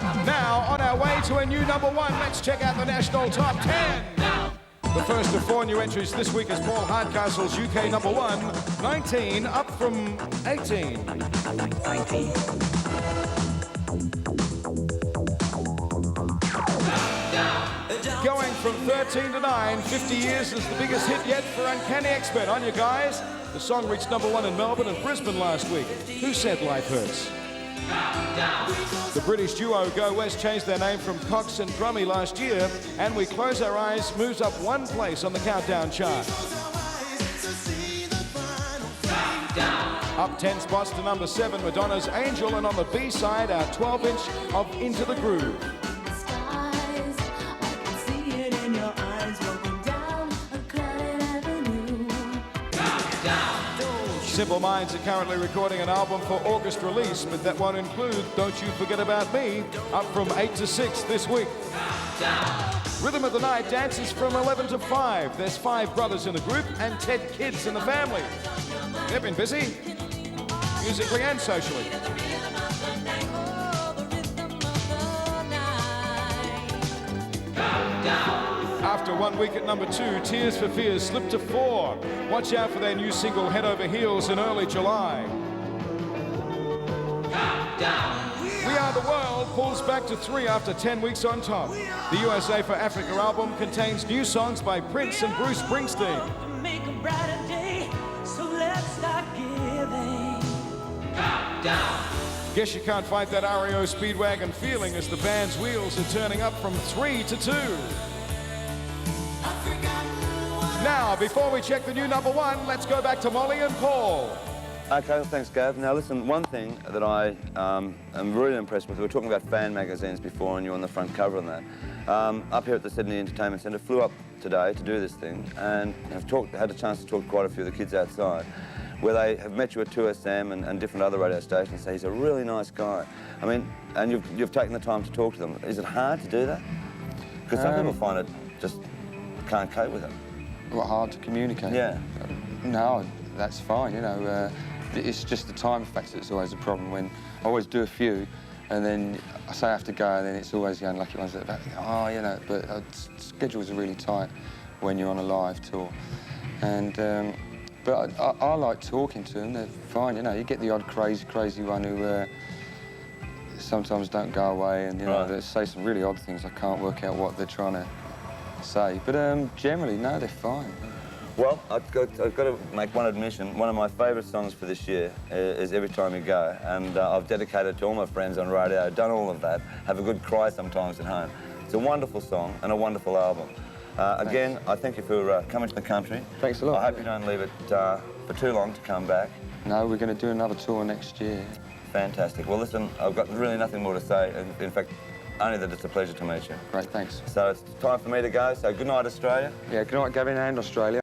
Now, on our way to a new #1, let's check out the national top 10. The first of 4 new entries this week is Paul Hardcastle's UK #1, 19, up from 18. 19. Going from 13 to 9, 50 years is the biggest hit yet for Uncanny Expert. On you guys. The song reached #1 in Melbourne and Brisbane last week. Who said life hurts? The British duo Go West changed their name from Cox and Drummy last year, and We Close Our Eyes moves up 1 place on the countdown chart. Up 10 spots to #7, Madonna's Angel, and on the B-side, our 12-inch of Into the Groove. Simple Minds are currently recording an album for August release, but that won't include Don't You Forget About Me, up from 8 to 6 this week. Rhythm of the Night dances from 11 to 5. There's 5 brothers in the group and 10 kids in the family. They've been busy, musically and socially. After 1 week at #2, Tears for Fears slipped to 4. Watch out for their new single, Head Over Heels, in early July. We Are the World pulls back to 3 after 10 weeks on top. The USA for Africa album contains new songs by Prince and Bruce Springsteen. Guess you can't fight that REO Speedwagon feeling as the band's wheels are turning up from 3 to 2. Now, before we check the new #1, let's go back to Molly and Paul. Okay, well, thanks, Gav. Now, listen, one thing that I am really impressed with, we were talking about fan magazines before, and you're on the front cover on that. Up here at the Sydney Entertainment Centre, flew up today to do this thing, and had a chance to talk to quite a few of the kids outside, where they have met you at 2SM and different other radio stations, say he's a really nice guy. I mean, and you've taken the time to talk to them. Is it hard to do that? Because some people find it just can't cope with it. Well, hard to communicate? Yeah. No, that's fine, you know. It's just the time factor that's always a problem. When I always do a few, and then I say I have to go, and then it's always the unlucky ones that, oh, you know, but schedules are really tight when you're on a live tour. And, but I like talking to them, they're fine, you know. You get the odd crazy one who sometimes don't go away, and, you know, they say some really odd things. I can't work out what they're trying to say. But generally, no, they're fine. Well, I've got to make one admission. One of my favourite songs for this year is Every Time You Go, and I've dedicated it to all my friends on radio, done all of that, have a good cry sometimes at home. It's a wonderful song and a wonderful album. Again, I thank you for coming to the country. Thanks a lot. I hope you don't leave it for too long to come back. No, we're going to do another tour next year. Fantastic. Well, listen, I've got really nothing more to say. In fact, only that it's a pleasure to meet you. Great, thanks. So it's time for me to go. So good night, Australia. Yeah, good night, Gavin, and Australia.